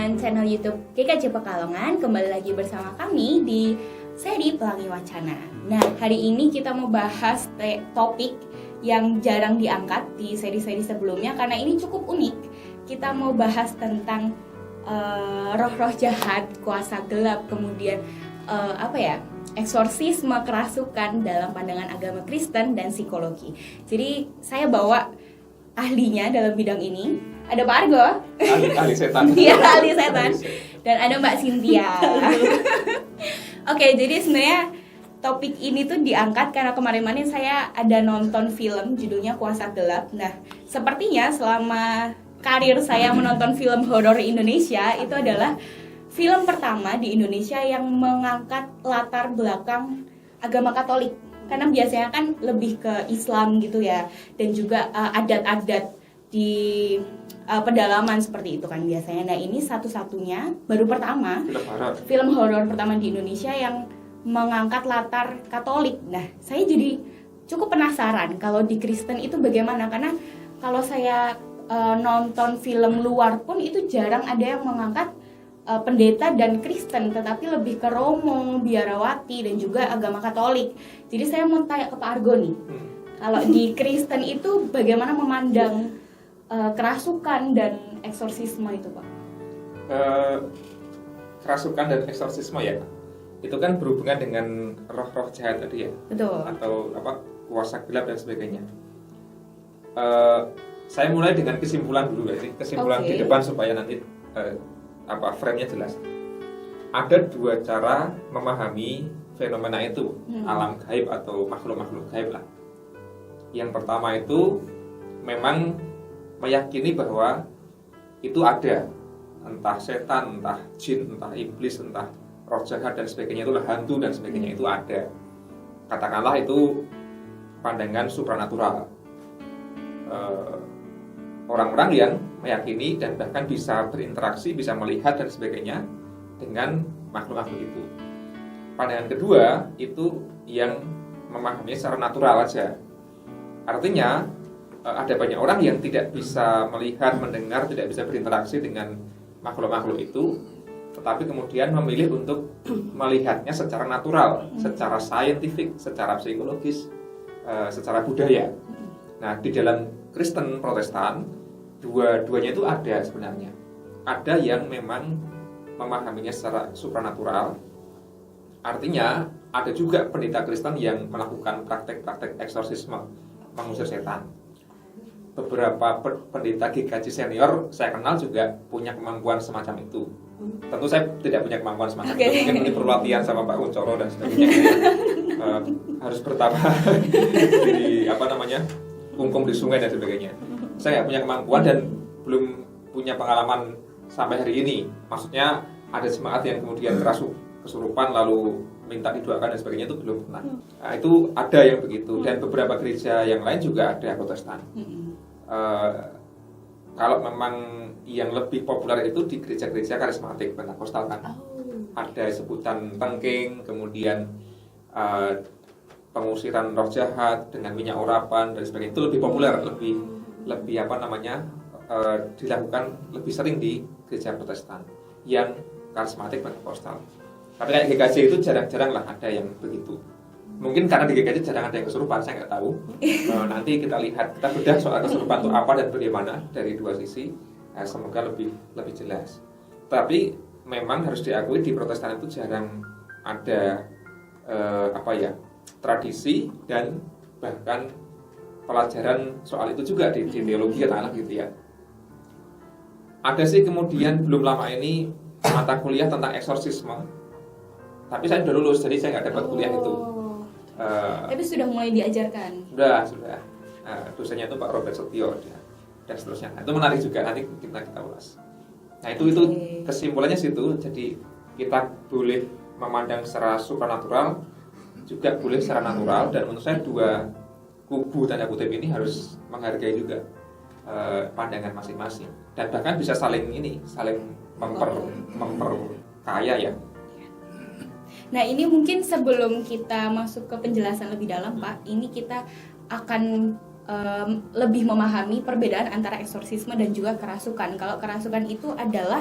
teman-teman channel YouTube GKJ Pekalongan, kembali lagi bersama kami di seri Pelangi Wacana. Nah, hari ini kita mau bahas topik yang jarang diangkat di seri-seri sebelumnya karena ini cukup unik. Kita mau bahas tentang roh-roh jahat, kuasa gelap, kemudian eksorsisme, kerasukan dalam pandangan agama Kristen dan psikologi. Jadi saya bawa ahlinya dalam bidang ini. Ada Pak Argo, ahli setan. Iya, ahli setan. Dan ada Mbak Cynthia. Oke, jadi sebenarnya topik ini tuh diangkat karena kemarin-kemarin saya ada nonton film judulnya Kuasa Gelap. Nah, sepertinya selama karir saya menonton film horor Indonesia, itu adalah film pertama di Indonesia yang mengangkat latar belakang agama Katolik. Karena biasanya kan lebih ke Islam gitu ya, dan juga adat-adat di pedalaman seperti itu kan biasanya. Nah, ini satu-satunya baru pertama film horor pertama di Indonesia yang mengangkat latar Katolik. Nah, saya jadi cukup penasaran kalau di Kristen itu bagaimana, karena kalau saya nonton film luar pun itu jarang ada yang mengangkat pendeta dan Kristen, tetapi lebih ke Romo, biarawati, dan juga agama Katolik. Jadi saya mau tanya ke Pak Argo nih, kalau di Kristen itu bagaimana memandang kerasukan dan eksorsisme itu, Pak? Kerasukan dan eksorsisme ya, itu kan berhubungan dengan roh-roh jahat tadi ya. Betul. Atau kuasa gelap dan sebagainya. Saya mulai dengan kesimpulan dulu ya, kesimpulan di depan supaya nanti frame-nya jelas. Ada dua cara memahami fenomena itu, alam gaib atau makhluk-makhluk gaib lah. Yang pertama itu memang meyakini bahwa itu ada, entah setan, entah jin, entah iblis, entah roh jahat dan sebagainya, itulah hantu dan sebagainya, itu ada. Katakanlah itu pandangan supranatural. Orang-orang yang meyakini dan bahkan bisa berinteraksi, bisa melihat dan sebagainya dengan makhluk-makhluk itu. Pandangan kedua itu yang memahami secara natural aja. Artinya ada banyak orang yang tidak bisa melihat, mendengar, tidak bisa berinteraksi dengan makhluk-makhluk itu, tetapi kemudian memilih untuk melihatnya secara natural, secara saintifik, secara psikologis, secara budaya. Nah, di dalam Kristen Protestan, dua-duanya itu ada sebenarnya. Ada yang memang memahaminya secara supranatural, artinya ada juga pendeta Kristen yang melakukan praktek-praktek eksorsisme, mengusir setan. Beberapa pendeta GKJ senior saya kenal juga punya kemampuan semacam itu. Tentu saya tidak punya kemampuan semacam itu. Mungkin perlu latihan sama Pak Uncoro dan sebagainya. Harus bertapa di kungkum di sungai dan sebagainya. Saya nggak punya kemampuan dan belum punya pengalaman sampai hari ini. Maksudnya ada jemaat yang kemudian kesurupan lalu minta didoakan dan sebagainya, itu belum pernah. Nah, itu ada yang begitu, dan beberapa gereja yang lain juga ada Protestan. Kalau memang yang lebih populer itu di gereja-gereja karismatik Pentakosta kan, ada sebutan tengking, kemudian pengusiran roh jahat dengan minyak urapan dan sebagainya, itu lebih populer, lebih dilakukan lebih sering di gereja Protestan yang karismatik Pentakosta. Tapi kayak GKJ itu jarang-jarang lah ada yang begitu. Mungkin karena di GKJ jarang ada yang kesurupan, saya nggak tahu. Nanti kita lihat, kita bedah soal kesurupan itu apa dan bagaimana dari dua sisi. Semoga lebih jelas. Tapi memang harus diakui di Protestan itu jarang ada tradisi dan bahkan pelajaran soal itu juga di teologi atau gitu ya. Ada sih kemudian belum lama ini mata kuliah tentang eksorsisme. Tapi saya sudah lulus, jadi saya nggak dapat kuliah itu. Tapi sudah mulai diajarkan? Sudah. Dosennya itu Pak Robert Setio dan seterusnya. Nah, itu menarik juga, nanti kita ulas. Nah, itu kesimpulannya situ. Jadi kita boleh memandang secara supranatural, juga boleh secara natural, dan menurut saya dua kubu tanda kutip ini harus menghargai juga pandangan masing-masing, dan bahkan bisa saling memperkaya ya. Nah, ini mungkin sebelum kita masuk ke penjelasan lebih dalam, Pak, ini kita akan lebih memahami perbedaan antara eksorsisme dan juga kerasukan. Kalau kerasukan itu adalah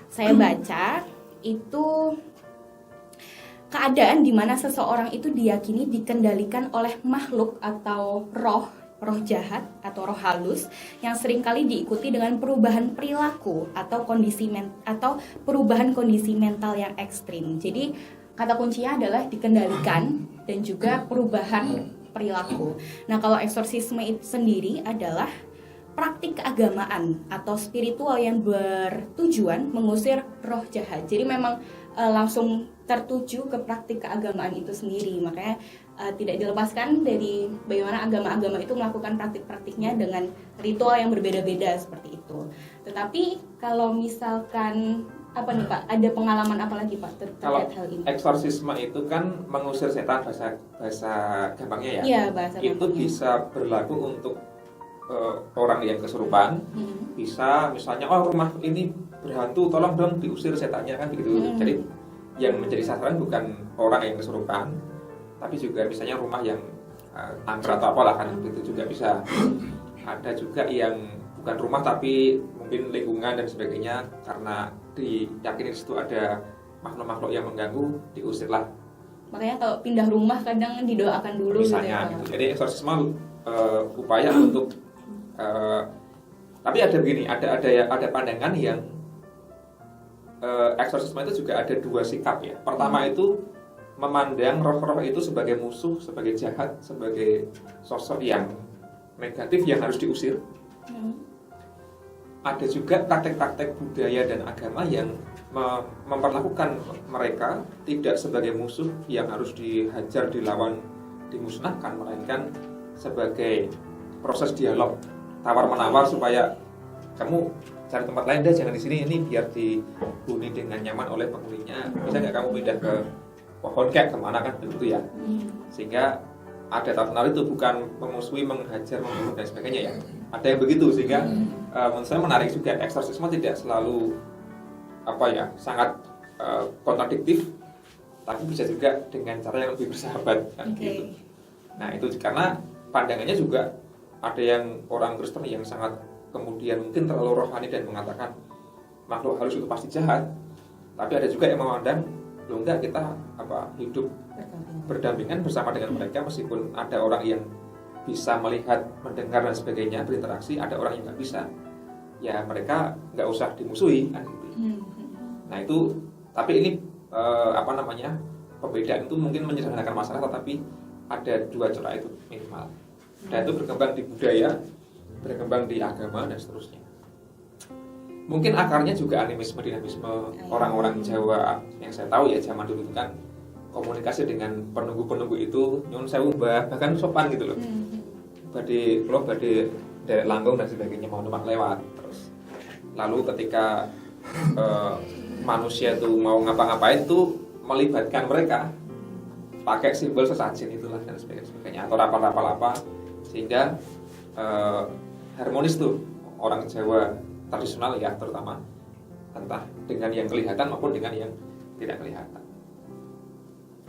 saya baca itu keadaan di mana seseorang itu diyakini dikendalikan oleh makhluk atau roh jahat atau roh halus yang seringkali diikuti dengan perubahan perilaku atau perubahan kondisi mental yang ekstrim. Jadi kata kuncinya adalah dikendalikan dan juga perubahan perilaku. Nah, kalau eksorsisme itu sendiri adalah praktik keagamaan atau spiritual yang bertujuan mengusir roh jahat. Jadi memang langsung tertuju ke praktik keagamaan itu sendiri. Makanya tidak dilepaskan dari bagaimana agama-agama itu melakukan praktik-praktiknya dengan ritual yang berbeda-beda seperti itu. Tetapi kalau misalkan apa nih Pak, ada pengalaman apa lagi Pak terkait hal ini? Eksorsisme itu kan mengusir setan, bahasa gampangnya ya. Iya, bahasa itu gampangnya. bisa berlaku untuk orang yang kesurupan. Bisa misalnya rumah ini berhantu, tolong dong diusir setannya, kan begitu. Jadi yang menjadi sasaran bukan orang yang kesurupan, tapi juga misalnya rumah yang angker atau apalah, kan itu juga bisa. Ada juga yang bukan rumah tapi mungkin lingkungan dan sebagainya, karena diyakini di situ ada makhluk-makhluk yang mengganggu, diusirlah. Makanya kalau pindah rumah kadang didoakan dulu Misalnya gitu ya. gitu. Jadi eksorsisme upaya untuk tapi ada begini, ada pandangan yang eksorsisme itu juga ada dua sikap ya. Pertama itu memandang roh-roh itu sebagai musuh, sebagai jahat, sebagai sosok yang negatif yang harus diusir. Ada juga praktek-praktek budaya dan agama yang memperlakukan mereka tidak sebagai musuh yang harus dihajar, dilawan, dimusnahkan, melainkan sebagai proses dialog, tawar-menawar supaya kamu cari tempat lain deh, jangan di sini, ini biar dihuni dengan nyaman oleh penghuninya. Bisa nggak kamu pindah ke pohon kayak kemana, kan begitu ya. Sehingga ada tawar-menawar itu bukan memusuhi, menghajar, membunuh dan sebagainya ya. Ada yang begitu, sehingga menurut saya menarik juga. Eksorsisme tidak selalu sangat kontradiktif, tapi bisa juga dengan cara yang lebih bersahabat, kan gitu. Nah itu karena pandangannya juga ada yang orang Kristen yang sangat kemudian mungkin terlalu rohani dan mengatakan makhluk halus itu pasti jahat, tapi ada juga yang memandang loh enggak, kita hidup berdampingan bersama dengan mereka, meskipun ada orang yang bisa melihat, mendengar dan sebagainya, berinteraksi, ada orang yang nggak bisa, ya mereka nggak usah dimusuhi, kan gitu. Nah itu, tapi ini pembedaan itu mungkin menyederhanakan masalah, tetapi ada dua cara itu minimal, dan itu berkembang di budaya, berkembang di agama dan seterusnya. Mungkin akarnya juga animisme, dinamisme orang-orang Jawa yang saya tahu ya, zaman dulu itu kan komunikasi dengan penunggu-penunggu itu nyun sewu mbah, bahkan sopan gitu loh. Badhe derek langkung dan sebagainya, mau numpak lewat terus. Lalu ketika manusia itu mau ngapa-ngapain tuh melibatkan mereka pakai simbol sesajen itulah dan sebagainya, atau rapal-rapal apa, sehingga harmonis tuh orang Jawa tradisional ya, terutama entah dengan yang kelihatan maupun dengan yang tidak kelihatan.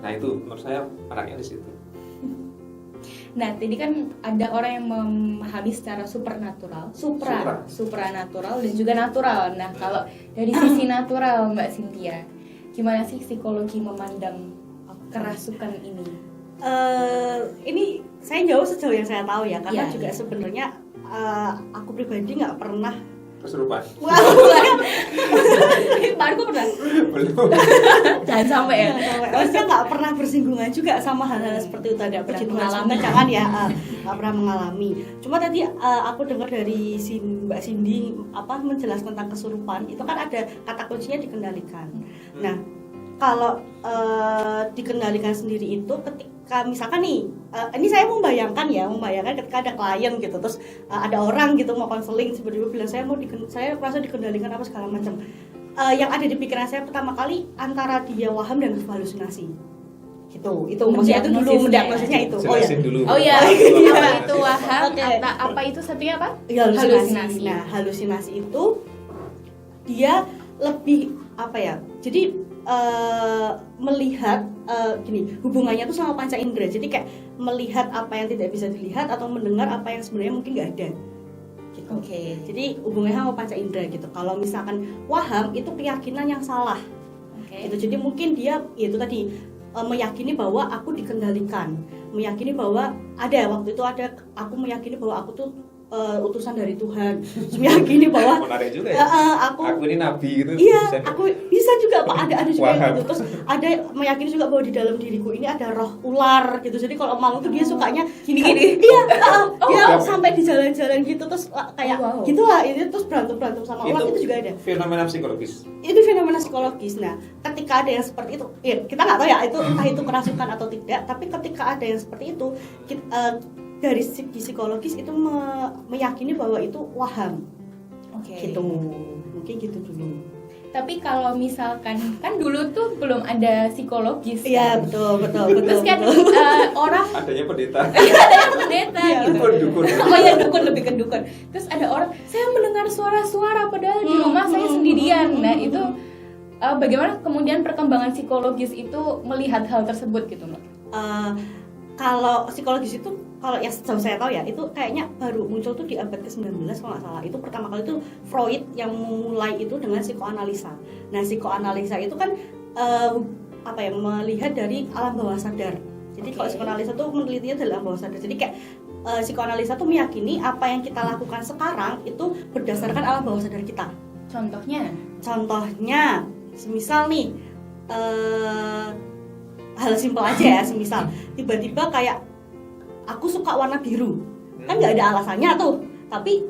Nah itu menurut saya anaknya di situ. Nah tadi kan ada orang yang memahami secara supranatural, supranatural dan juga natural. Nah kalau dari sisi natural Mbak Cynthia, gimana sih psikologi memandang kerasukan ini? Ini saya jauh sejauh yang saya tahu ya, karena Ya, juga sebenarnya aku pribadi nggak pernah Kesurupan. Baru pernah? Belum. Jangan sampai ya. Maksudnya nggak pernah bersinggungan juga sama hal-hal seperti itu tadi. Aku Pernah mengalami. jangan ya, nggak pernah mengalami. Cuma tadi aku dengar dari Mbak Cindy menjelaskan tentang kesurupan, itu kan ada kata kuncinya dikendalikan. Nah kalau dikendalikan sendiri itu ketika misalkan nih, ini saya membayangkan ketika ada klien gitu, terus ada orang gitu mau konseling, tiba-tiba bilang saya merasa dikendalikan apa segala macam. Yang ada di pikiran saya pertama kali antara dia waham dan halusinasi. Gitu. Itu maksudnya itu dulu mendiagnosisnya itu. Jelasin dulu. Oh iya, apa itu waham? Oke. Apa itu satunya apa? Ya, Halusinasi. Nah, halusinasi itu dia lebih jadi melihat gini, hubungannya tuh sama panca indera. Jadi kayak melihat apa yang tidak bisa dilihat atau mendengar apa yang sebenarnya mungkin nggak ada. Gitu. Oke. Jadi hubungannya sama panca indera gitu. Kalau misalkan waham itu keyakinan yang salah. Oke. Gitu. Jadi mungkin dia itu tadi meyakini bahwa aku dikendalikan, meyakini bahwa waktu itu aku meyakini bahwa aku tuh utusan dari Tuhan, meyakini bahwa menarik juga ya. Aku ini nabi gitu. Iya, aku bisa juga Pak, ada juga yang gitu. Terus ada meyakini juga bahwa di dalam diriku ini ada roh ular gitu. Jadi kalau malam tuh dia sukanya Gini-gini. Iya, dia oke. sampai di jalan-jalan gitu terus kayak wow. gitulah itu, terus berantem sama ular itu juga ada. Fenomena psikologis. Itu fenomena psikologis. Nah, ketika ada yang seperti itu, ya kita nggak tahu ya itu entah itu kerasukan atau tidak. Tapi ketika ada yang seperti itu, dari segi psikologis itu meyakini bahwa itu waham. Oke. Gitu. Mungkin gitu dulu. Tapi kalau misalkan kan dulu tuh belum ada psikologis. Iya, kan? betul. Terus kan orang Adanya pendeta. ada yang pendeta Iya, gitu. Dukun. Oh ya dukun, lebih ke dukun. Terus ada orang, saya mendengar suara-suara padahal di rumah saya sendirian. Nah itu bagaimana kemudian perkembangan psikologis itu melihat hal tersebut gitu Mbak? Kalau psikologis itu, kalau yang sejauh saya tahu ya, itu kayaknya baru muncul tuh di abad ke-19 kalau nggak salah. Itu pertama kali itu Freud yang memulai itu dengan psikoanalisa. Nah, psikoanalisa itu kan melihat dari alam bawah sadar. Jadi kalau psikoanalisa tuh menelitinya dari alam bawah sadar. Jadi kayak psikoanalisa tuh meyakini apa yang kita lakukan sekarang itu berdasarkan alam bawah sadar kita. Contohnya, semisal nih hal simpel aja ya, semisal tiba-tiba kayak aku suka warna biru, kan nggak ada alasannya tuh, tapi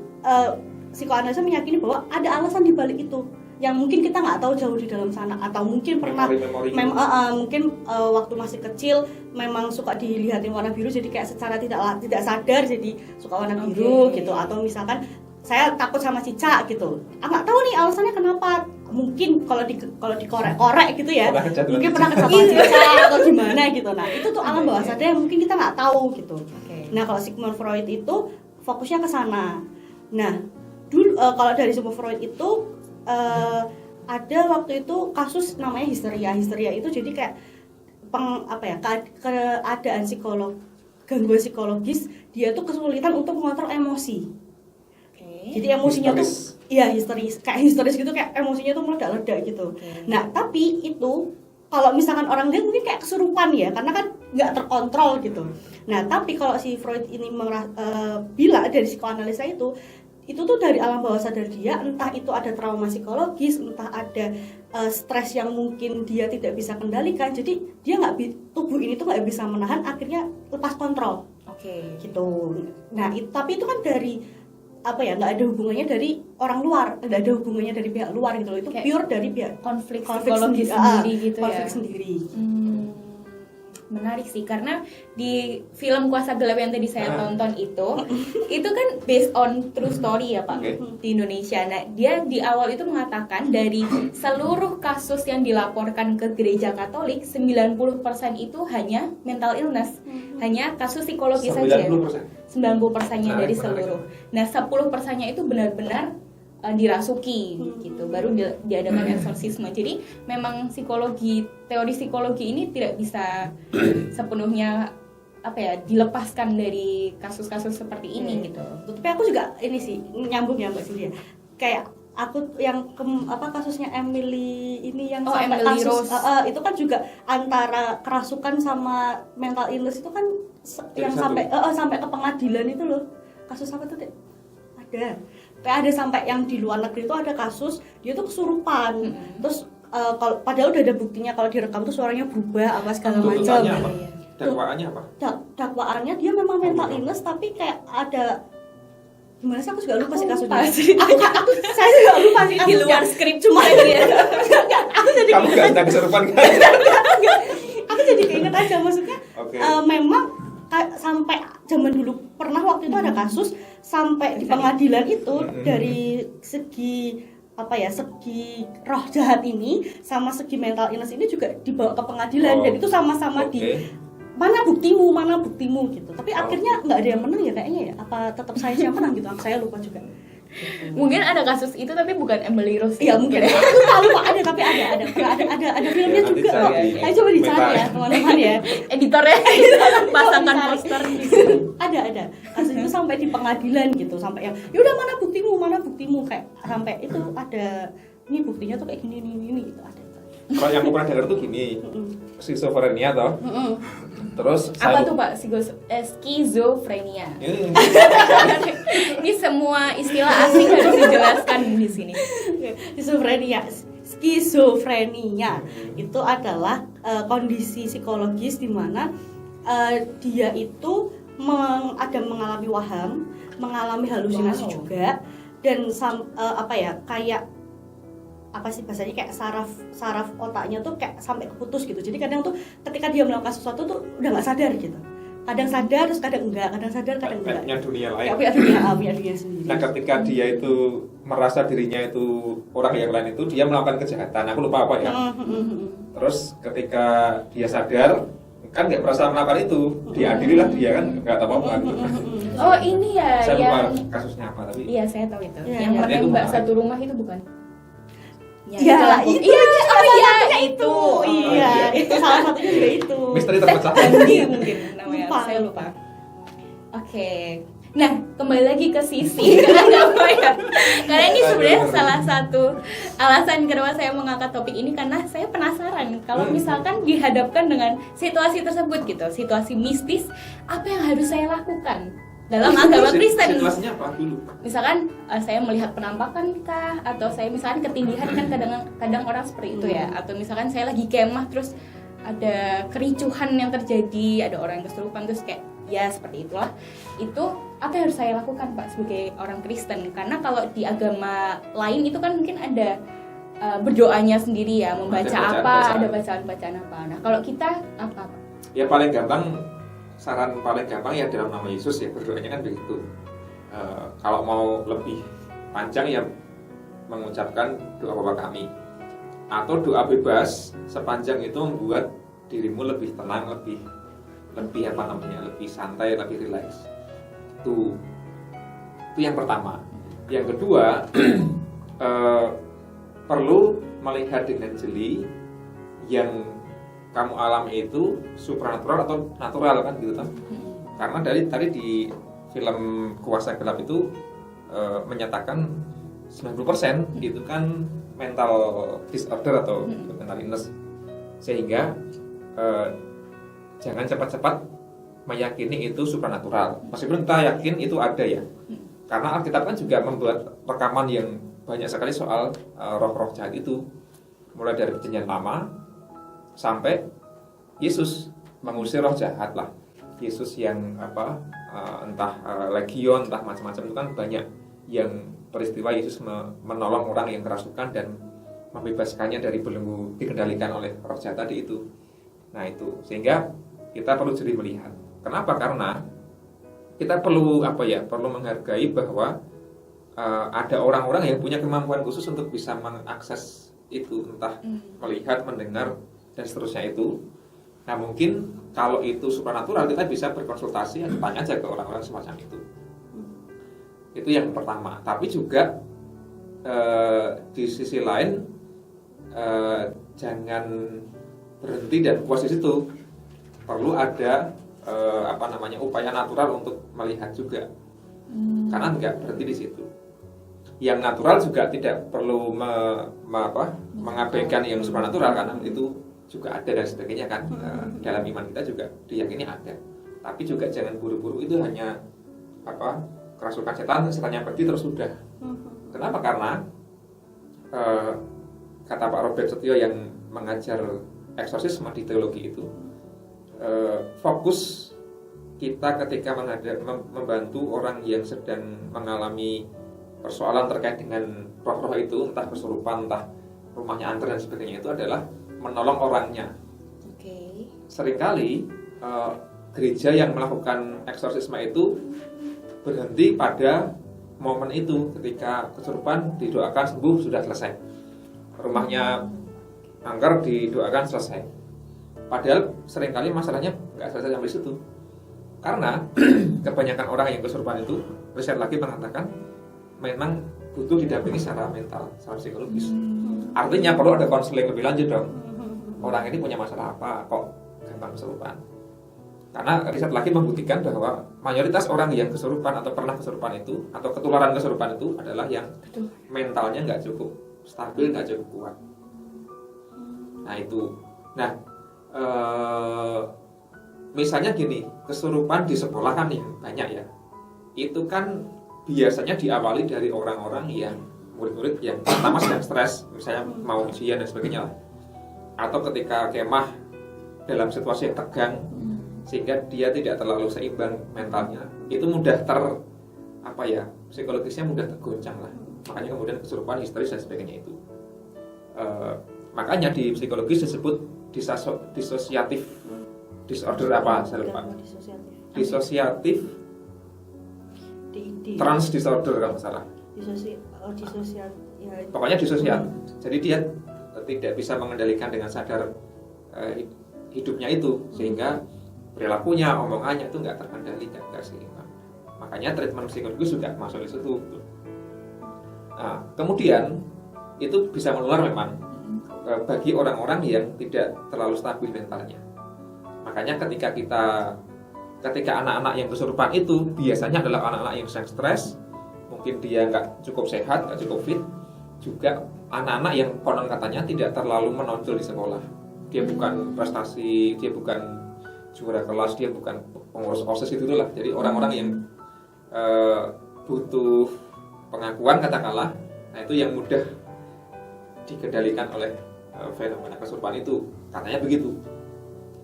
psikoanalisa meyakini bahwa ada alasan di balik itu yang mungkin kita nggak tahu jauh di dalam sana, atau mungkin pernah mungkin waktu masih kecil memang suka dilihatin warna biru, jadi kayak secara tidak sadar jadi suka warna biru gitu, atau misalkan saya takut sama cicak gitu, nggak tahu nih alasannya kenapa, mungkin kalau dikorek-korek gitu ya, mungkin pernah kecapaan cicak atau gimana gitu. Nah itu tuh alam bawah sadar yang mungkin kita nggak tahu gitu. Nah kalau Sigmund Freud itu fokusnya ke sana. Nah dulu kalau dari Sigmund Freud itu ada waktu itu kasus namanya histeria itu jadi kayak keadaan gangguan psikologis, dia tuh kesulitan untuk mengontrol emosi. Jadi emosinya tuh histeris gitu, kayak emosinya tuh meledak-ledak gitu. Nah tapi itu kalau misalkan orang lihat mungkin kayak kesurupan ya, karena kan nggak terkontrol gitu. Nah tapi kalau si Freud ini bila dari psikoanalisa itu tuh dari alam bawah sadar dia, entah itu ada trauma psikologis, entah ada stres yang mungkin dia tidak bisa kendalikan, jadi dia tubuh ini tuh nggak bisa menahan, akhirnya lepas kontrol. Gitu. Nah tapi itu kan dari nggak ada hubungannya dari orang luar, nggak ada hubungannya dari pihak luar gitu loh, itu pure dari pihak konflik psikologis sendiri gitu ya. Konflik sendiri. Menarik sih, karena di film Kuasa Gelap yang tadi saya tonton itu kan based on true story ya Pak, di Indonesia. Nah dia di awal itu mengatakan dari seluruh kasus yang dilaporkan ke gereja Katolik, 90% itu hanya mental illness, hanya kasus psikologis saja. 90%-nya dari seluruh. Nah 10%-nya itu benar-benar dirasuki gitu, baru diadakan eksorsisme. Jadi memang teori psikologi ini tidak bisa sepenuhnya dilepaskan dari kasus-kasus seperti ini gitu. Tapi aku juga ini sih nyambung ya Mbak Cynthia. Kayak aku yang kasusnya Emily ini yang sampai Emily kasus Rose. itu kan juga antara kerasukan sama mental illness itu kan yang sampai ke pengadilan itu loh. Kasus apa tuh Dek? Ada sampai yang di luar negeri itu ada kasus dia tuh kesurupan. Terus kalau padahal udah ada buktinya kalau direkam tuh suaranya berubah apa segala macam. Dakwaannya apa? Dakwaannya dia memang mental illness, tapi kayak ada gimana sih, aku juga lupa sih kasusnya. Saya juga lupa sih Di luar skrip cuma ya. Aku jadi kamu nggak sedang kesurupan kan? Aku jadi keinget aja, maksudnya memang sampai zaman dulu pernah waktu itu ada kasus sampai di pengadilan itu dari segi segi roh jahat ini sama segi mental illness ini juga dibawa ke pengadilan, dan itu sama-sama mana buktimu gitu. Tapi akhirnya nggak ada yang menang ya kayaknya ya. Apa tetap saya yang menang gitu? Saya lupa juga. Mungkin ada kasus itu tapi bukan Emily Rose. Iya mungkin. Aku lupa ada, tapi ada filmnya juga. Ayo coba dicari ya teman-teman ya. Editornya pasangkan poster. Ada kasus itu sampai di pengadilan gitu, sampai yang yaudah mana buktimu kayak sampai itu ada ini buktinya tuh kayak gini gitu ada. Kalau yang aku pernah dengar tuh gini, skizofrenia toh. Terus Apa tuh Pak? Skizofrenia. Ini semua istilah asing harus dijelaskan di sini. Skizofrenia itu adalah kondisi psikologis di mana dia itu mengalami waham, mengalami halusinasi juga, dan kayak apa sih bahasanya, kayak saraf otaknya tuh kayak sampai keputus gitu. Jadi kadang tuh ketika dia melakukan sesuatu tuh udah nggak sadar gitu. Kadang sadar terus kadang enggak, kadang sadar kadang enggak. punya dunia lain. Punya dunia sendiri. Nah, ketika dia itu merasa dirinya itu orang yang lain itu, dia melakukan kejahatan. Aku lupa apa ya. Terus ketika dia sadar, kan nggak merasa melakukan itu, diadili lah dia kan nggak tahu apa gitu. Oh ini ya Saya lupa yang kasusnya apa tapi. iya saya tahu itu. Ya, Yang ya. menembak Itu satu rumah itu bukan? Ya, itu itu. Iya, itu salah satunya juga itu. Misteri terpecah. Mungkin namanya Lupa. saya lupa. Oke. Nah, kembali lagi ke sisi apa ya? Karena ini sebenarnya salah satu alasan kenapa saya mengangkat topik ini, karena saya penasaran kalau misalkan dihadapkan dengan situasi tersebut gitu, situasi mistis, apa yang harus saya lakukan dalam agama Kristen? Situasinya apa dulu? Misalkan saya melihat penampakan kah, atau saya misalkan ketindihan, kan kadang orang seperti itu ya, atau misalkan saya lagi kemah terus ada kericuhan yang terjadi, ada orang yang kesurupan terus kayak ya seperti itulah. Itu apa yang harus saya lakukan Pak sebagai orang Kristen? Karena kalau di agama lain itu kan mungkin ada berdoanya sendiri ya, membaca Bacaan-bacaan. ada bacaan-bacaan apa. Nah, kalau kita apa Pak? Ya paling gampang, saran paling gampang ya dalam nama Yesus ya, berdoanya kan begitu. Kalau mau lebih panjang ya mengucapkan doa Bapa kami, atau doa bebas sepanjang itu membuat dirimu lebih tenang, lebih lebih santai, lebih rileks. Itu yang pertama. Yang kedua, perlu melihat dengan jeli yang kamu alami itu supranatural atau natural kan gitu kan. Karena dari tadi di film Kuasa Gelap itu menyatakan 90% itu kan mental disorder atau mental illness. Sehingga jangan cepat-cepat meyakini itu supranatural. Meskipun kita yakin itu ada ya. Karena Alkitab kan juga membuat rekaman yang banyak sekali soal roh-roh jahat itu. Mulai dari Perjanjian Lama sampai Yesus mengusir roh jahat lah. Yesus yang entah legion, entah macam-macam itu kan banyak yang peristiwa Yesus menolong orang yang kerasukan dan membebaskannya dari belenggu dikendalikan oleh roh jahat tadi itu. Nah itu, sehingga kita perlu jeli melihat. Kenapa? Karena kita perlu perlu menghargai bahwa ada orang-orang yang punya kemampuan khusus untuk bisa mengakses itu, entah melihat, mendengar dan seterusnya itu. Nah mungkin kalau itu supranatural, kita bisa berkonsultasi dan tanya aja ke orang-orang semacam itu. Itu yang pertama. Tapi juga di sisi lain jangan berhenti dan puas di situ. Perlu ada upaya natural untuk melihat juga. Karena nggak berhenti di situ. Yang natural juga tidak perlu mengabaikan yang supranatural, karena itu juga ada dan sebagainya kan. Dalam iman kita juga diyakini ada. Tapi juga jangan buru-buru itu hanya kerasukan setannya pergi terus sudah. Kenapa? Karena kata Pak Robert Setio yang mengajar eksorsisme di teologi itu, fokus kita ketika membantu orang yang sedang mengalami persoalan terkait dengan roh-roh itu, entah kesurupan, entah rumahnya angker dan sebagainya, itu adalah menolong orangnya. Seringkali gereja yang melakukan eksorsisme itu berhenti pada momen itu, ketika kesurupan didoakan sembuh sudah selesai, rumahnya angker didoakan selesai. Padahal seringkali masalahnya nggak selesai sampai situ. Karena kebanyakan orang yang kesurupan itu, riset lagi mengatakan memang butuh didampingi secara mental, secara psikologis. Artinya perlu ada konseling lebih lanjut dong. Orang ini punya masalah apa kok gampang kesurupan. Karena riset lagi membuktikan bahwa mayoritas orang yang kesurupan atau pernah kesurupan itu atau ketularan kesurupan itu adalah yang mentalnya nggak cukup stabil, nggak cukup kuat. Nah itu. Nah, misalnya gini, kesurupan di sekolah kan yang banyak ya. Itu kan biasanya diawali dari orang-orang yang murid-murid yang pertama sedang stres, misalnya mau ujian dan sebagainya lah. Atau ketika kemah dalam situasi yang tegang, sehingga dia tidak terlalu seimbang mentalnya, itu mudah psikologisnya mudah tergoncang lah. Makanya kemudian kesurupan, histeris dan sebagainya itu. Makanya di psikologis disebut disosiatif disorder apa saya lupa. Disosiatif trans disorder kalau nggak salah. Pokoknya disosial. Jadi dia tidak bisa mengendalikan dengan sadar hidupnya itu, sehingga perilakunya, omongannya itu nggak terkendali, nggak seimbang. Makanya treatment psikologis juga masuk di situ. Nah, kemudian itu bisa menular memang bagi orang-orang yang tidak terlalu stabil mentalnya. Makanya ketika anak-anak yang kesurupan itu biasanya adalah anak-anak yang sedang stres, mungkin dia nggak cukup sehat, nggak cukup fit. Juga anak-anak yang konon katanya tidak terlalu menonjol di sekolah. Dia bukan prestasi, dia bukan juara kelas, dia bukan pengurus OSIS itulah. Jadi orang-orang yang butuh pengakuan katakanlah, nah itu yang mudah dikendalikan oleh fenomena kesurupan itu, katanya begitu.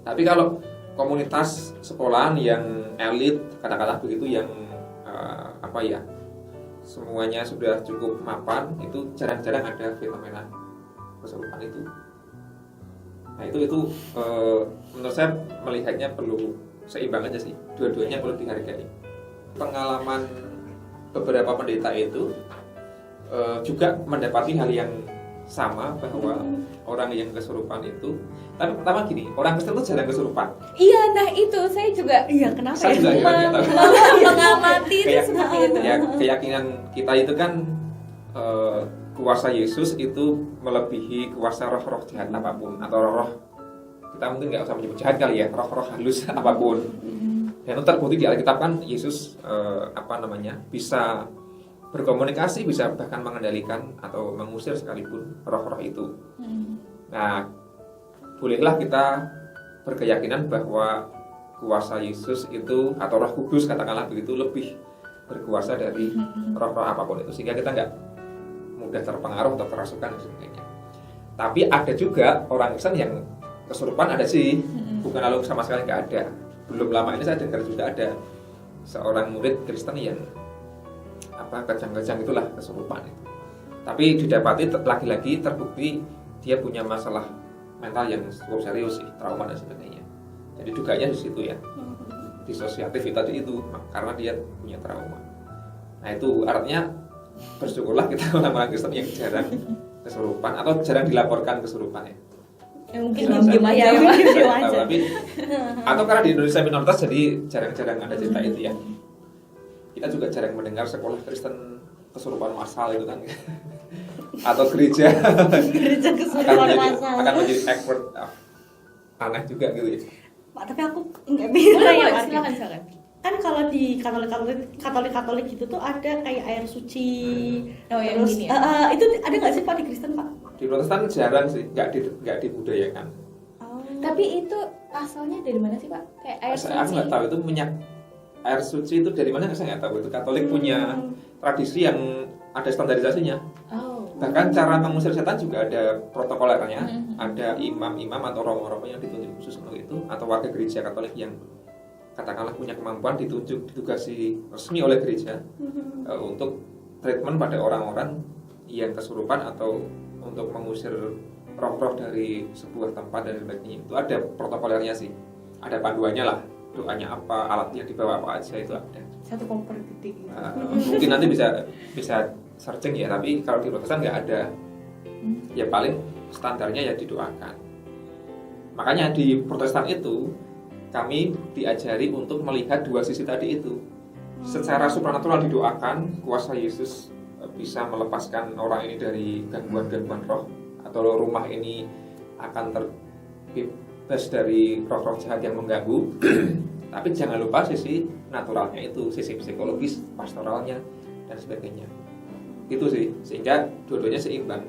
Tapi kalau komunitas sekolahan yang elit katakanlah begitu, yang semuanya sudah cukup mapan, itu jarang-jarang ada fenomena kesurupan itu. Nah itu menurut saya melihatnya perlu seimbang aja sih, dua-duanya perlu dihargai. Pengalaman beberapa pendeta itu juga mendapati hal yang sama, bahwa orang yang kesurupan itu, tapi pertama gini, orang Kristen itu jarang kesurupan. Iya, nah itu saya juga kenapa saya juga mengamati itu seperti itu. Ya, keyakinan kita itu kan kuasa Yesus itu melebihi kuasa roh-roh jahat apapun, atau roh-roh, kita mungkin nggak usah menyebut jahat kali ya, roh-roh halus apapun. Dan itu terbukti di Alkitab kan Yesus bisa berkomunikasi, bisa bahkan mengendalikan atau mengusir sekalipun roh-roh itu. Nah, bolehlah kita berkeyakinan bahwa kuasa Yesus itu atau Roh Kudus katakanlah begitu lebih berkuasa dari roh-roh apapun itu, sehingga kita nggak mudah terpengaruh atau kerasukan dan sebagainya. Tapi ada juga orang Kristen yang kesurupan, ada sih, bukan lalu sama sekali nggak ada. Belum lama ini saya dengar juga ada seorang murid Kristen yang kejang-kejang itulah kesurupan itu. Tapi didapati lagi-lagi terbukti dia punya masalah mental yang cukup serius sih, trauma dan sebagainya. Jadi duganya di situ ya, disosiatif tadi itu, karena dia punya trauma. Nah itu artinya bersyukurlah kita orang-orang Kristen yang jarang kesurupan atau jarang dilaporkan kesurupan ya. Mungkin diam aja ya, tapi atau karena di Indonesia minoritas jadi jarang-jarang ada cerita itu ya. Kita juga jarang mendengar sekolah Kristen kesurupan massal itu kan. Atau gereja kesurupan massal akan menjadi expert. Aneh juga gitu ya. Pak, tapi aku nggak bisa ya, silakan. Kan kalau di Katolik gitu tuh ada kayak air suci. Oh, yang terus gini ya? itu ada nggak sih Pak di Kristen Pak? Di Protestan jarang sih, nggak dibudayakan. Tapi itu asalnya dari mana sih Pak? Kayak air suci? Aku nggak tahu itu minyak air suci itu dari mana, saya nggak tahu. Itu Katolik punya tradisi yang ada standarisasinya. Bahkan cara mengusir setan juga ada protokolernya. Ada imam-imam atau romo-romo yang ditunjuk khusus untuk itu, atau warga gereja Katolik yang katakanlah punya kemampuan ditugasi resmi oleh gereja untuk treatment pada orang-orang yang kesurupan atau untuk mengusir roh-roh dari sebuah tempat dan sebagainya. Itu ada protokolernya sih, ada panduannya lah, doanya apa, alatnya dibawa apa aja, itu ada. Satu koper gede gitu. Mungkin nanti bisa searching ya, tapi kalau di Protestan nggak ada. Ya paling standarnya ya didoakan. Makanya di Protestan itu kami diajari untuk melihat dua sisi tadi itu. Secara supranatural didoakan, kuasa Yesus bisa melepaskan orang ini dari gangguan-gangguan roh, atau rumah ini akan terbebas dari roh-roh jahat yang mengganggu. Tapi jangan lupa sisi naturalnya itu, sisi psikologis, pastoralnya dan sebagainya. Itu sih, sehingga dua-duanya seimbang.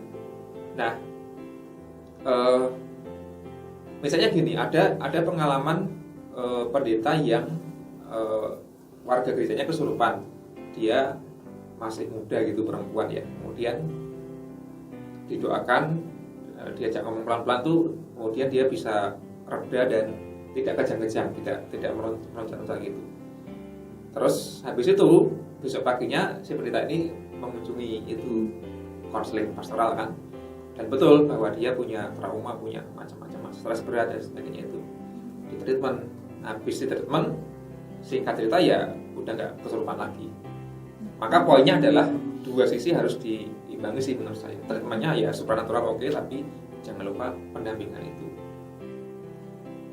Nah, misalnya gini, ada pengalaman pendeta yang warga gerejanya kesurupan. Dia masih muda gitu, perempuan ya. Kemudian didoakan, diajak ngomong pelan-pelan tuh, kemudian dia bisa reda dan tidak kejang-kejang, tidak meroncat-roncat gitu. Terus habis itu besok paginya si pendeta ini mengunjungi itu konseling pastoral kan, dan betul bahwa dia punya trauma, punya macam-macam stres berat dan sebagainya itu. Di treatment, habis di treatment, singkat cerita ya udah nggak kesurupan lagi. Maka poinnya adalah dua sisi harus diimbangi sih menurut saya. Treatmentnya ya supranatural oke, tapi jangan lupa pendampingan itu.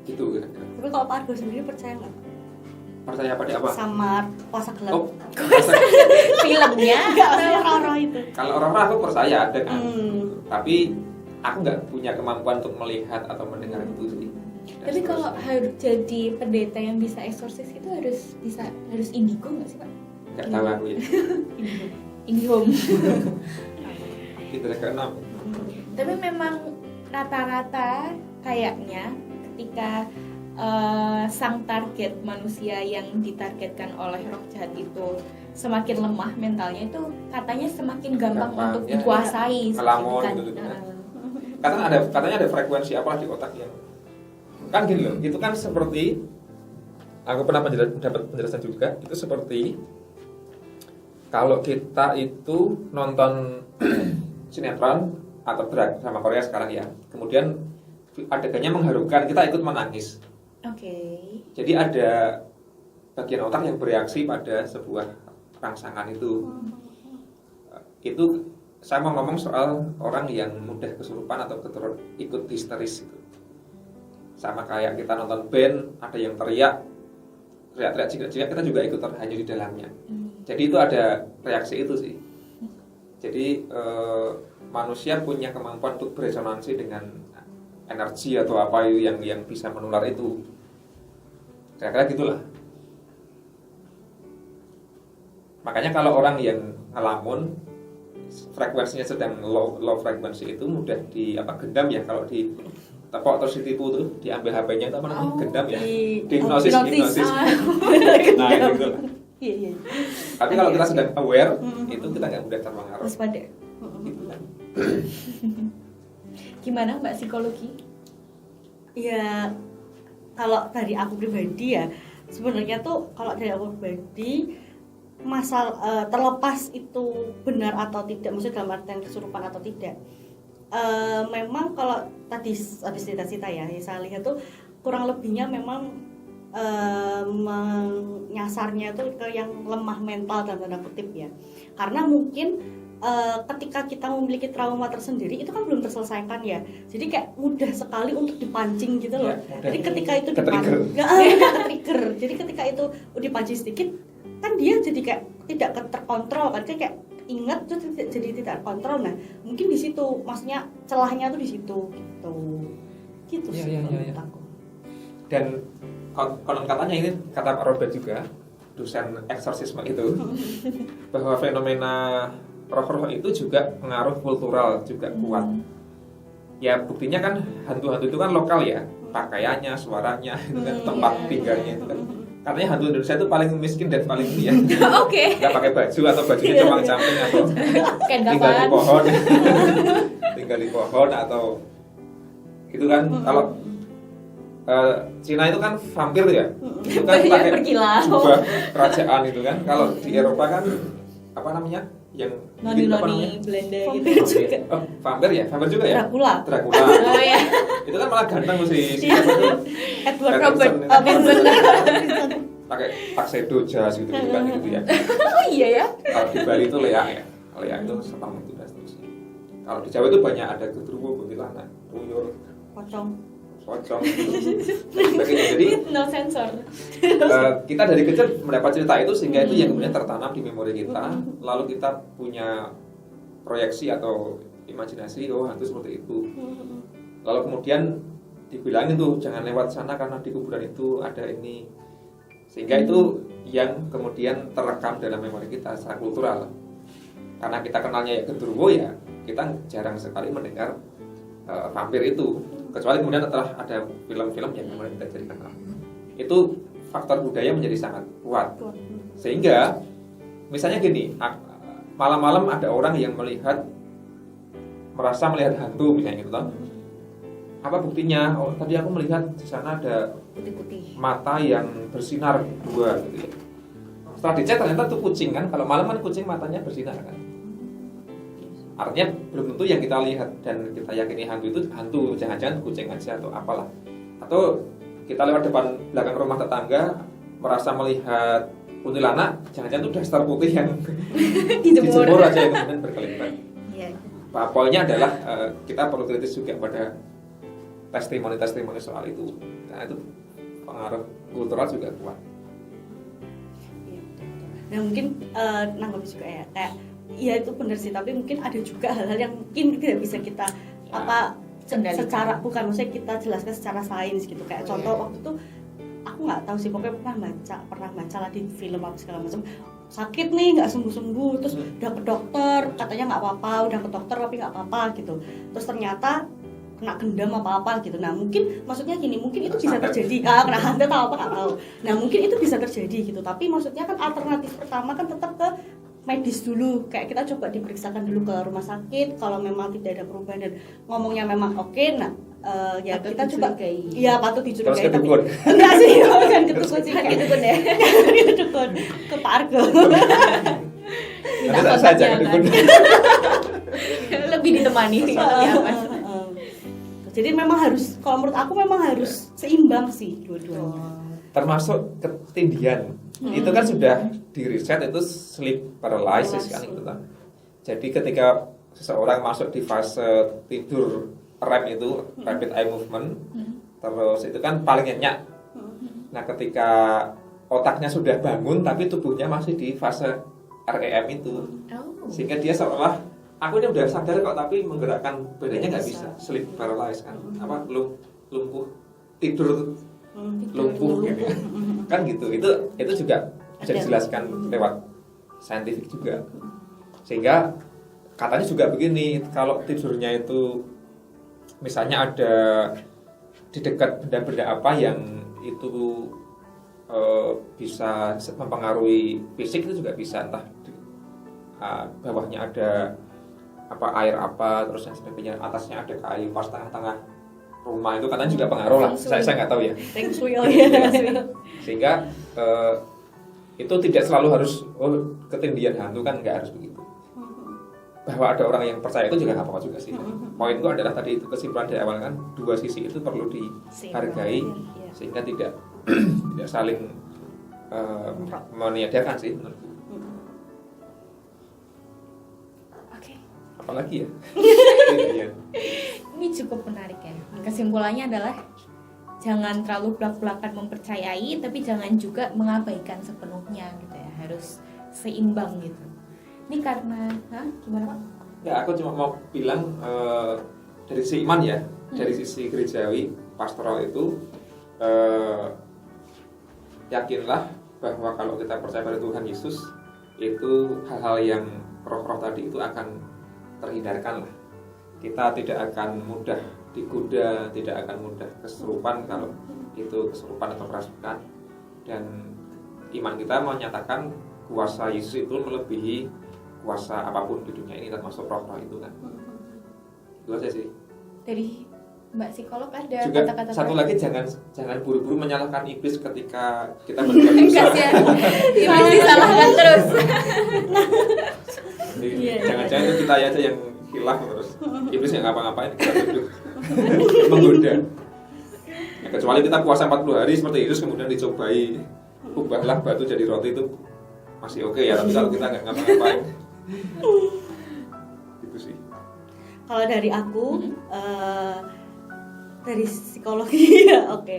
Itu kira-kira. Tapi kalau Pak Argo sendiri percaya nggak Percaya pada apa? sama kuasa gelap? Oh, Filmnya Nggak, maksudnya roh-roh itu. kalau orang-orang aku percaya ada kan, tapi aku nggak punya kemampuan untuk melihat atau mendengar itu sih. Dan Tapi kalau seterusnya. harus jadi pendeta yang bisa eksorsis itu harus indigo nggak sih Pak? Nggak tahu aku ya. Indihome. Kita ke-6. Tapi memang rata-rata kayaknya ketika sang target manusia yang ditargetkan oleh roh jahat itu semakin lemah mentalnya, itu katanya semakin gampang untuk Ya, dikuasai. ngelamun Kan? gitu kan. Katanya ada frekuensi apa di otak yang kan gini loh, itu kan seperti aku pernah dapat penjelasan juga, itu seperti kalau kita itu nonton sinetron atau drama Korea sekarang ya, kemudian adegannya mengharukan, kita ikut menangis. Oke. Jadi ada bagian otak yang bereaksi pada sebuah rangsangan itu. Itu saya mau ngomong soal orang yang mudah kesurupan atau ikut histeris itu. Sama kayak kita nonton band, ada yang teriak jinak-jinak, kita juga ikut terhanyut di dalamnya. Jadi itu ada reaksi itu sih. Jadi manusia punya kemampuan untuk beresonansi dengan energi atau apa yang bisa menular itu. Kira-kira gitulah. Makanya kalau orang yang ngelamun, frekuensinya sedang low frekuensi itu mudah gendam ya, kalau di tepok terus ditipu tuh, diambil HP-nya itu apa namanya? Gendam ya. Hipnosis. Nah, gitu lah. Iya. Tapi kalau kita sedang aware, itu kita nggak mudah terpengaruh. Waspada. Gitu kan. Gimana Mbak psikologi? Ya, kalau dari aku pribadi ya, sebenarnya tuh kalau dari aku pribadi, terlepas itu benar atau tidak, maksudnya dalam artian kesurupan atau tidak, memang kalau tadi habis cerita-cerita ya, saya lihat tuh kurang lebihnya memang menyasarnya tuh ke yang lemah mental dan tanda kutip ya, karena mungkin ketika kita memiliki trauma tersendiri itu kan belum terselesaikan ya, jadi kayak mudah sekali untuk dipancing gitu loh. Ya, jadi ketika itu ke-trigger. ke-trigger, jadi ketika itu dipancing sedikit kan dia jadi kayak tidak terkontrol kan, kayak ingat tuh jadi tidak kontrol. Nah mungkin di situ, maksudnya celahnya tuh di situ gitu Ya, sih ya, menurut ya, ya. aku. Dan konon katanya, ini kata Pak Robert juga, dosen eksorsisme itu, bahwa fenomena roh-roh itu juga pengaruh kultural juga kuat. Ya buktinya kan hantu-hantu itu kan lokal ya, pakaiannya, suaranya, itu kan, tempat tinggalnya itu kan. Katanya hantu Indonesia itu paling miskin dan paling ini ya. Oke. Nggak pakai baju atau bajunya cuma camping atau tinggal di Kendapan. pohon, tinggal di pohon atau gitu kan. Kalau Cina itu kan vampir ya, itu kan Bajunya pakai berkilau. jubah kerajaan itu kan. Kalau di Eropa kan apa namanya, yang bikin apa namanya? Noni-noni Belanda Vampir gitu. juga. Oh, vampir ya, vampir juga ya. Dracula. Dracula. Oh ya. Itu kan malah ganteng tuh si siapa tuh? Edward Pattinson Robert itu. Pakai tuxedo jas gitu kan gitu ya. Oh iya ya. Kalau di Bali itu leak ya, leak itu sepang itu dan seterusnya. Kalau di Jawa itu banyak ada genderuwo, kuntilanak, tuyul, pocong. pocong, dan sebagainya. Jadi No sensor. kita dari kecil mendapat cerita itu, sehingga itu yang kemudian tertanam di memori kita. Lalu kita punya proyeksi atau imajinasi, oh hantu seperti itu. Lalu kemudian dibilangin tuh jangan lewat sana karena di kuburan itu ada ini. Sehingga itu yang kemudian terekam dalam memori kita secara kultural. Karena kita kenalnya ya genderuwo ya, kita jarang sekali mendengar vampir itu. Kecuali kemudian setelah ada film-film yang kemudian kita jadi kenal. Itu faktor budaya menjadi sangat kuat. Sehingga misalnya gini, malam-malam ada orang yang merasa melihat hantu misalnya gitu toh. Apa buktinya? Oh, tadi aku melihat di sana ada Putih-putih. mata yang bersinar dua gitu ya. Setelah dicek ternyata itu kucing kan. Kalau malam kan kucing matanya bersinar kan. Artinya belum tentu yang kita lihat dan kita yakini hantu itu hantu, jangan-jangan kucing aja atau apalah. Atau kita lewat depan belakang rumah tetangga merasa melihat kuntilanak, jangan-jangan itu daster putih yang dijemur aja yang kemudian berkelimpahan. Iya. Poinnya adalah kita perlu kritis juga pada testimoni-testimoni soal itu. Karena itu pengaruh kultural juga kuat. Nah mungkin nanggapi juga ya kayak iya itu benar sih, tapi mungkin ada juga hal-hal yang mungkin tidak bisa kita secara bukan maksudnya kita jelaskan secara sains gitu. Kayak contoh waktu itu aku nggak tahu sih, pokoknya pernah baca lah di film apa segala macam, sakit nih nggak sembuh terus udah ke dokter katanya nggak apa-apa, udah ke dokter tapi nggak apa-apa gitu, terus ternyata kena gendam apa-apa gitu. Nah mungkin maksudnya gini, mungkin itu bisa terjadi, kena hantu atau apa nggak tahu. Nah mungkin itu bisa terjadi gitu, tapi maksudnya kan alternatif pertama kan tetap ke medis dulu, kayak kita coba diperiksakan dulu ke rumah sakit. Kalau memang tidak ada perubahan dan ngomongnya memang oke, nah ya patut kita coba iya patut dicurigai. Terus ke dukun. Enggak sih, bukan ke dukun sih, Kayak dukun ya. ke dukun, ke Pak Argo. Nanti saja ke dukun. Lebih ditemani. Jadi memang harus, kalau menurut aku memang harus seimbang sih dua-duanya. Termasuk ketindihan. Itu kan sudah di riset itu sleep paralysis kan gitu kan. Jadi ketika seseorang masuk di fase tidur REM itu rapid eye movement, terus itu kan paling nyenyak. Nah ketika otaknya sudah bangun tapi tubuhnya masih di fase REM itu, sehingga dia seolah aku ini udah sadar kok tapi menggerakkan badannya nggak bisa. Sleep paralysis kan, apa lumpuh tidur lumpuh gitu ya. Kan gitu. Itu juga bisa dijelaskan lewat saintifik juga. Sehingga katanya juga begini, kalau tidurnya itu misalnya ada di dekat benda-benda apa yang itu bisa mempengaruhi fisik, itu juga bisa, entah bawahnya ada apa air apa, terus yang sebagainya, atasnya ada kayu, pas tengah-tengah rumah itu katanya juga pengaruh lah. Saya nggak tahu ya. Feng Shui ya. Sehingga itu tidak selalu harus ketindihan hantu kan, nggak harus begitu. Bahwa ada orang yang percaya itu juga nggak apa-apa juga sih. Poinku adalah tadi itu kesimpulan dari awal kan, dua sisi itu perlu dihargai sehingga tidak saling meniadakan sih menurutku. Apalagi ya? Ini cukup menarik ya. Kesimpulannya adalah jangan terlalu belak-belakan mempercayai, tapi jangan juga mengabaikan sepenuhnya gitu ya. Harus seimbang gitu. Ini karena, gimana Pak? Ya aku cuma mau bilang dari sisi iman ya, dari sisi gerejawi pastoral itu yakinlah bahwa kalau kita percaya pada Tuhan Yesus, itu hal-hal yang roh-roh tadi itu akan terhindarkan lah. Kita tidak akan mudah digoda, tidak akan mudah kesurupan kalau itu kesurupan atau kerasukan. Dan iman kita menyatakan kuasa Yesus itu melebihi kuasa apapun di dunia ini, termasuk roh-roh itu kan. Itu aja sih. Dari Mbak psikolog ada juga kata-kata satu terakhir? lagi, jangan buru-buru menyalahkan iblis ketika kita berbuat dosa. Kasihan. Iblis disalahkan terus. Jangan-jangan itu kita aja yang hilaf terus. Iblis yang ngapa-ngapain kita tuduh menggoda. Ya, kecuali kita puasa 40 hari seperti Yesus kemudian dicobai ubahlah batu jadi roti, itu masih oke ya. Tapi kalau kita nggak ngapa-ngapain, gitu sih. Kalau dari aku dari psikologi ya oke.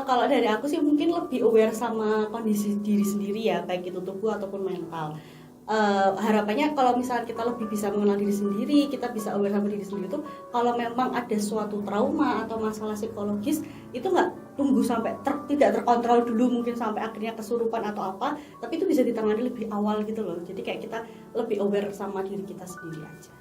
Kalau dari aku sih mungkin lebih aware sama kondisi diri sendiri ya, baik itu tubuh ataupun mental. harapannya kalau misalnya kita lebih bisa mengenal diri sendiri, kita bisa aware sama diri sendiri tuh kalau memang ada suatu trauma atau masalah psikologis itu nggak tunggu sampai tidak terkontrol dulu, mungkin sampai akhirnya kesurupan atau apa, tapi itu bisa ditangani lebih awal gitu loh. Jadi kayak kita lebih aware sama diri kita sendiri aja.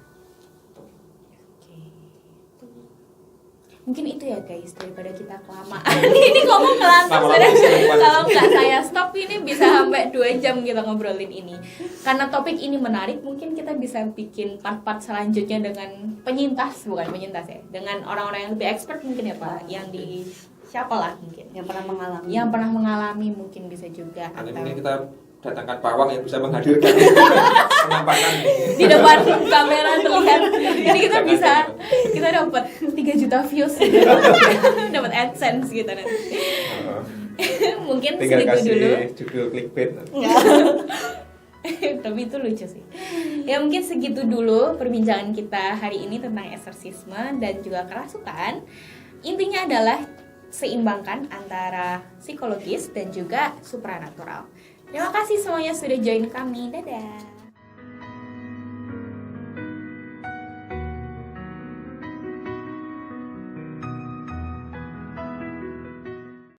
Mungkin itu ya guys, daripada kita kelamaan ini ngomong langsung Lama-lama bisa lewat. kalau nggak saya stop ini bisa sampai 2 jam kita ngobrolin ini. Karena topik ini menarik, mungkin kita bisa bikin part-part selanjutnya dengan penyintas, bukan penyintas ya, dengan orang-orang yang lebih expert mungkin ya Pak, yang di siapa lah mungkin Yang pernah mengalami mungkin bisa juga, Nanti atau mungkin kita datangkan pawang yang bisa menghadirkan penampakan di depan kamera terlihat. Jadi kita dapat 3 juta views gitu. Dapat AdSense gitu nanti. Mungkin tinggal segitu kasih dulu. judul clickbait. Tapi itu lucu sih. Ya mungkin segitu dulu perbincangan kita hari ini tentang eksorsisme dan juga kerasukan. Intinya adalah seimbangkan antara psikologis dan juga supranatural. Terima kasih semuanya sudah join kami. Dadah.